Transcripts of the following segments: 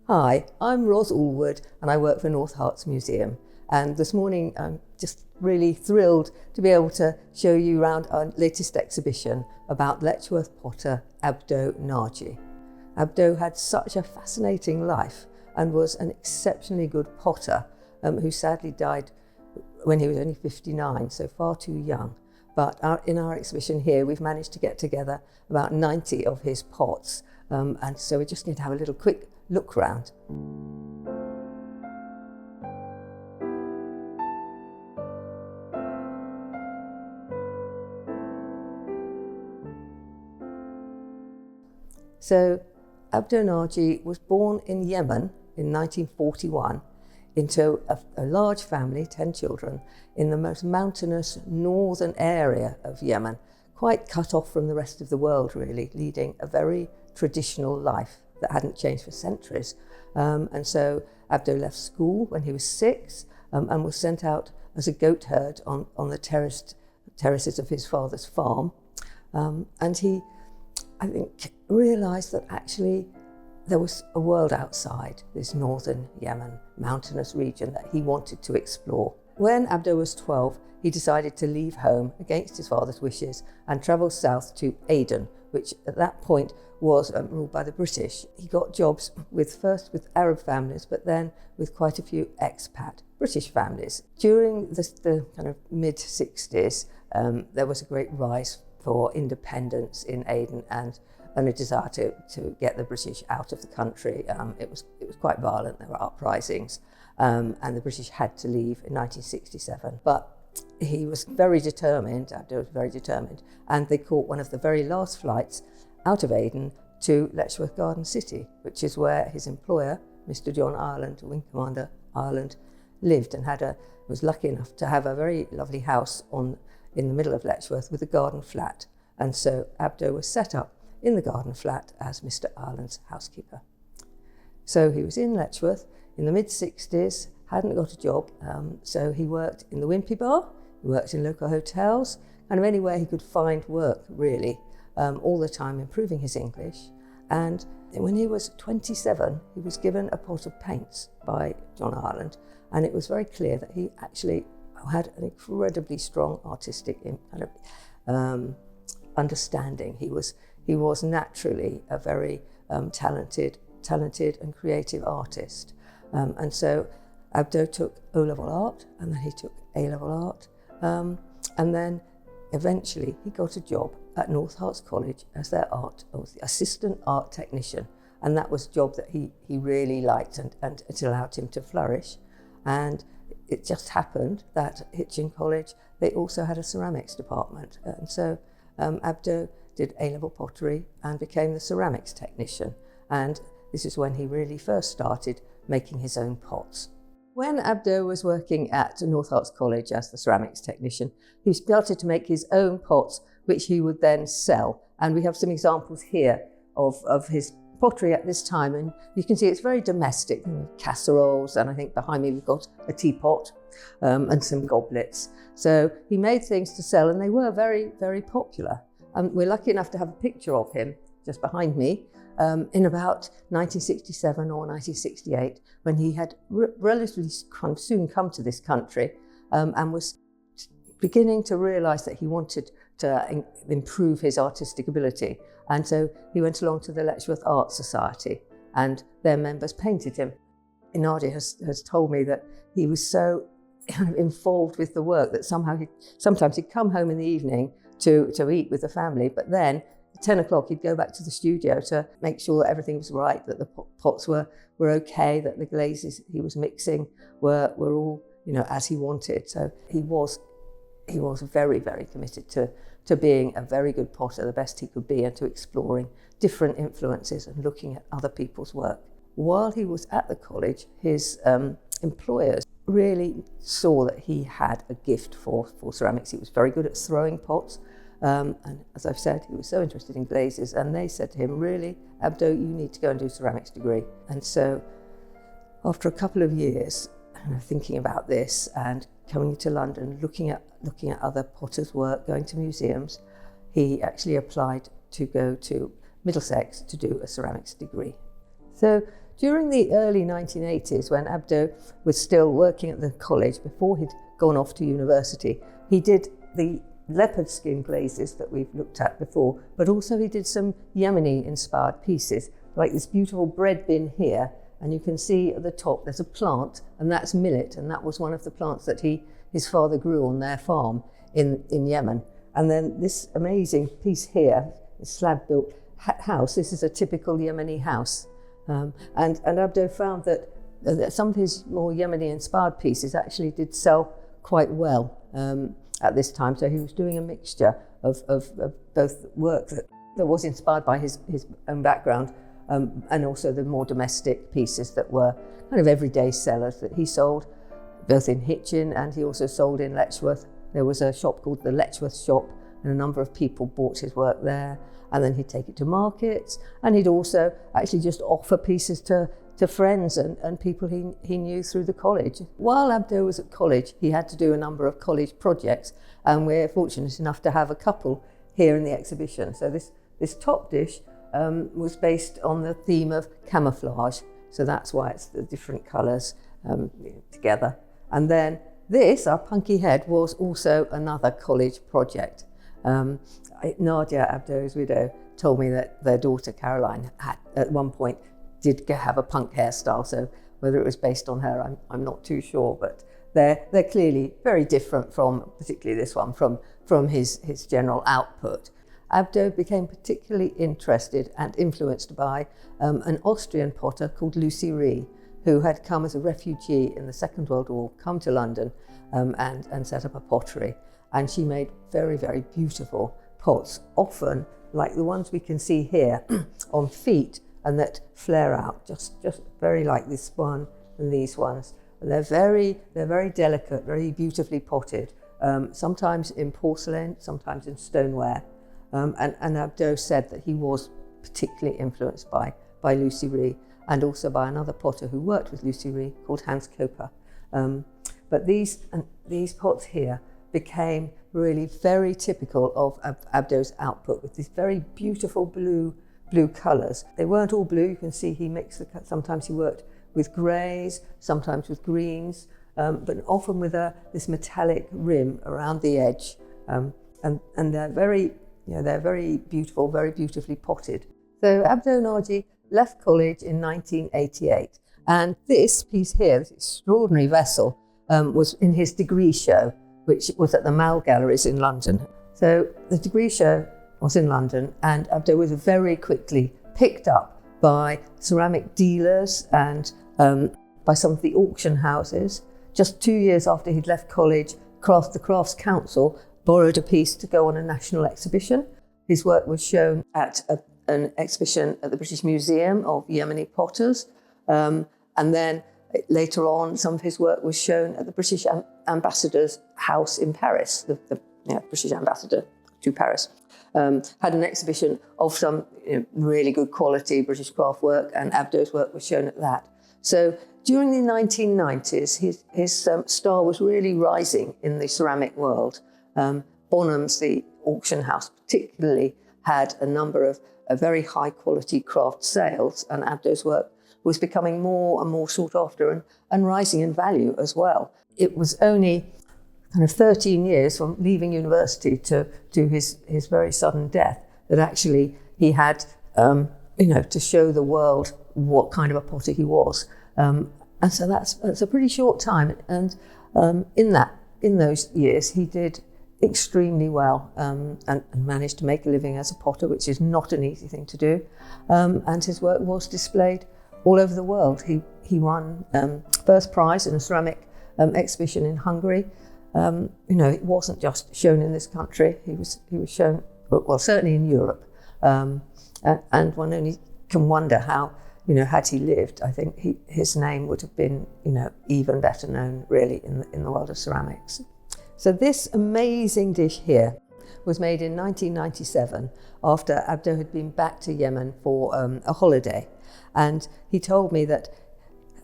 Hi, I'm Ros Allwood and I work for North Herts Museum. And this morning I'm just really thrilled to be able to show you around our latest exhibition about Letchworth potter Abdo Nagi. Abdo had such a fascinating life and was an exceptionally good potter who sadly died when he was only 59, so far too young. But in our exhibition here, we've managed to get together about 90 of his pots. And so we're just going to have a little quick look round. So Abdo Nagi was born in Yemen in 1941 into a large family, 10 children, in the most mountainous northern area of Yemen, quite cut off from the rest of the world really, leading a very traditional life that hadn't changed for centuries. And so Abdo left school when he was 6 and was sent out as a goat herd on the terraces of his father's farm. And he, I think, realised that actually there was a world outside this northern Yemen mountainous region that he wanted to explore. When Abdo was 12, he decided to leave home against his father's wishes and travel south to Aden, which at that point was ruled by the British. He got jobs first with Arab families, but then with quite a few expat British families. During the kind of mid-60s, there was a great rise for independence in Aden and a desire to get the British out of the country. It was quite violent, there were uprisings, and the British had to leave in 1967. But he was very determined, Abdo was very determined, and they caught one of the very last flights out of Aden to Letchworth Garden City, which is where his employer, Mr. John Ireland, Wing Commander Ireland, lived and was lucky enough to have a very lovely house in the middle of Letchworth with a garden flat. And so Abdo was set up in the garden flat as Mr. Ireland's housekeeper. So he was in Letchworth in the mid-60s, hadn't got a job, so he worked in the Wimpy Bar, he worked in local hotels, kind of anywhere he could find work really, all the time improving his English. And when he was 27, he was given a pot of paints by John Ireland, and it was very clear that he actually had an incredibly strong artistic kind of understanding. He was naturally a very talented and creative artist. And so Abdo took O-level art, and then he took A-level art, and then eventually he got a job at North Herts College as their assistant art technician, and that was a job that he really liked and it allowed him to flourish. And it just happened that Hitchin College, they also had a ceramics department, and so Abdo did A-level pottery and became the ceramics technician, and this is when he really first started making his own pots. When Abdo was working at North Herts College as the ceramics technician, he started to make his own pots, which he would then sell. And we have some examples here of his pottery at this time. And you can see it's very domestic, casseroles, and I think behind me we've got a teapot and some goblets. So he made things to sell, and they were very, very popular. We're lucky enough to have a picture of him just behind me in about 1967 or 1968, when he had relatively soon come to this country and was beginning to realise that he wanted to improve his artistic ability. And so he went along to the Letchworth Art Society, and their members painted him. Nadia has told me that he was so kind of involved with the work that sometimes he'd come home in the evening to eat with the family, but then at 10 o'clock he'd go back to the studio to make sure that everything was right, that the pots were okay, that the glazes he was mixing were all as he wanted. So he was very, very committed to being a very good potter, the best he could be, and to exploring different influences and looking at other people's work. While he was at the college, his employers really saw that he had a gift for ceramics. He was very good at throwing pots, and as I've said, he was so interested in glazes, and they said to him, really, Abdo, you need to go and do a ceramics degree. And so after a couple of years thinking about this and coming to London, looking at other potters' work, going to museums, he actually applied to go to Middlesex to do a ceramics degree. So During the early 1980s, when Abdo was still working at the college, before he'd gone off to university, he did the leopard skin glazes that we've looked at before, but also he did some Yemeni inspired pieces, like this beautiful bread bin here, and you can see at the top there's a plant, and that's millet, and that was one of the plants that his father grew on their farm in Yemen. And then this amazing piece here, this slab-built house, this is a typical Yemeni house. And Abdo found that some of his more Yemeni-inspired pieces actually did sell quite well at this time. So he was doing a mixture of both work that was inspired by his own background and also the more domestic pieces that were kind of everyday sellers that he sold, both in Hitchin and he also sold in Letchworth. There was a shop called the Letchworth Shop, and a number of people bought his work there. And then he'd take it to markets, and he'd also actually just offer pieces to friends and people he knew through the college. While Abdo was at college, he had to do a number of college projects, and we're fortunate enough to have a couple here in the exhibition. So this top dish was based on the theme of camouflage, so that's why it's the different colours together. And then this, our punky head, was also another college project. Nadia, Abdo's widow, told me that their daughter Caroline had, at one point, did have a punk hairstyle. So whether it was based on her, I'm not too sure. But they're clearly very different from, particularly this one, from his general output. Abdo became particularly interested and influenced by an Austrian potter called Lucy Ree, who had come as a refugee in the Second World War, come to London and set up a pottery. And she made very, very beautiful pots, often like the ones we can see here on feet and that flare out, just very like this one and these ones. And they're very delicate, very beautifully potted, sometimes in porcelain, sometimes in stoneware. And Abdo said that he was particularly influenced by Lucy Ree and also by another potter who worked with Lucy Ree called Hans Koper. But these pots here became really very typical of Abdo's output, with these very beautiful blue colours. They weren't all blue. You can see he mixed sometimes he worked with greys, sometimes with greens, but often with this metallic rim around the edge. And they're very beautiful, very beautifully potted. So Abdo Nagi left college in 1988, and this piece here, this extraordinary vessel, was in his degree show, which was at the Mal Galleries in London. So the degree show was in London, and Abdo was very quickly picked up by ceramic dealers and by some of the auction houses. Just 2 years after he'd left college, the Crafts Council borrowed a piece to go on a national exhibition. His work was shown at an exhibition at the British Museum of Yemeni Potters, and then later on, some of his work was shown at the British Ambassador's house in Paris. The British Ambassador to Paris had an exhibition of some really good quality British craft work, and Abdo's work was shown at that. So during the 1990s, his star was really rising in the ceramic world. Bonham's, the auction house, particularly had a number of very high quality craft sales, and Abdo's work was becoming more and more sought after and rising in value as well. It was only kind of 13 years from leaving university to his very sudden death that actually he had, to show the world what kind of a potter he was. And so that's a pretty short time. And in those years, he did extremely well and managed to make a living as a potter, which is not an easy thing to do. And his work was displayed all over the world. He won first prize in a ceramic exhibition in Hungary. It wasn't just shown in this country. He was shown, well, certainly in Europe. And one only can wonder how, had he lived, I think his name would have been, even better known really in the world of ceramics. So this amazing dish here was made in 1997 after Abdo had been back to Yemen for a holiday. And he told me that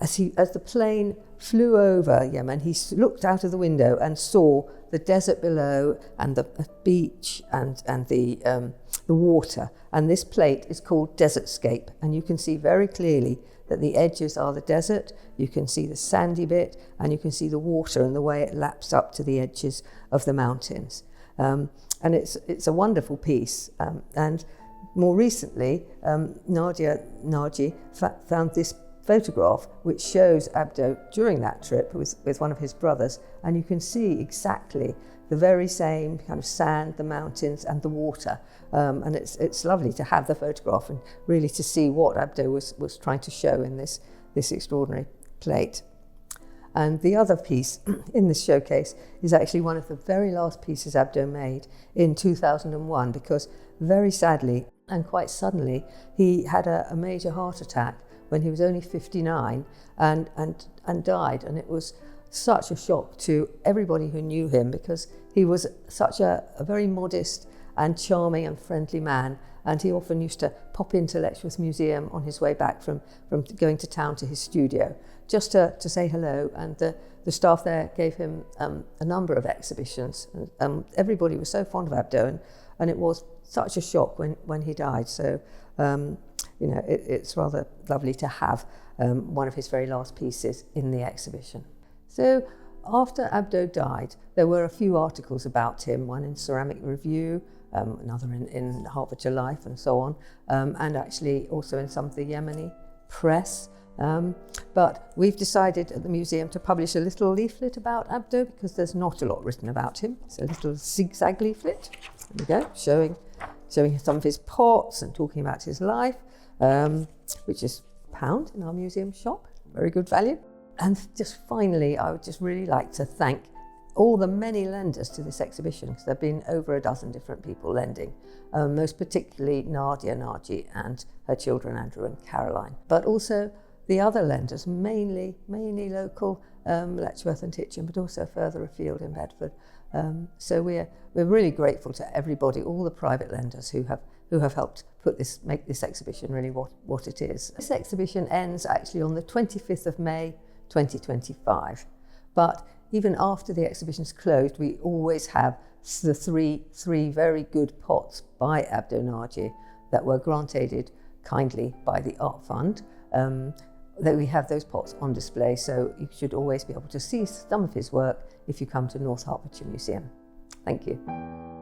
as the plane flew over Yemen, he looked out of the window and saw the desert below and the beach and the water. And this plate is called Desertscape, and you can see very clearly that the edges are the desert, you can see the sandy bit, and you can see the water and the way it laps up to the edges of the mountains. And it's a wonderful piece. And more recently, Nadia Nagi found this photograph which shows Abdo during that trip with one of his brothers, and you can see exactly the very same kind of sand, the mountains and the water, and it's lovely to have the photograph and really to see what Abdo was trying to show in this extraordinary plate. And the other piece in this showcase is actually one of the very last pieces Abdo made in 2001, because very sadly and quite suddenly he had a major heart attack when he was only 59 and died, and it was such a shock to everybody who knew him, because he was such a very modest and charming and friendly man, and he often used to pop into Letchworth Museum on his way back from going to town to his studio just to say hello, and the staff there gave him a number of exhibitions, and everybody was so fond of Abdo, and it was such a shock when he died. So it's rather lovely to have one of his very last pieces in the exhibition. So after Abdo died, there were a few articles about him, one in Ceramic Review, another in Hertfordshire Life and so on, and actually also in some of the Yemeni press. But we've decided at the museum to publish a little leaflet about Abdo, because there's not a lot written about him. It's a little zigzag leaflet, there we go, showing some of his pots and talking about his life, which is £1 in our museum shop, very good value. And just finally, I would just really like to thank all the many lenders to this exhibition, because there have been over a dozen different people lending, most particularly Nadia Nagi and her children Andrew and Caroline, but also the other lenders, mainly local, Letchworth and Hitchin, but also further afield in Bedford. So we're really grateful to everybody, all the private lenders who have helped make this exhibition really what it is. This exhibition ends actually on the 25th of May 2025, but even after the exhibition's closed, we always have the three very good pots by Abdo Nagi that were granted kindly by the Art Fund. That we have those pots on display, so you should always be able to see some of his work if you come to North Hertfordshire Museum. Thank you.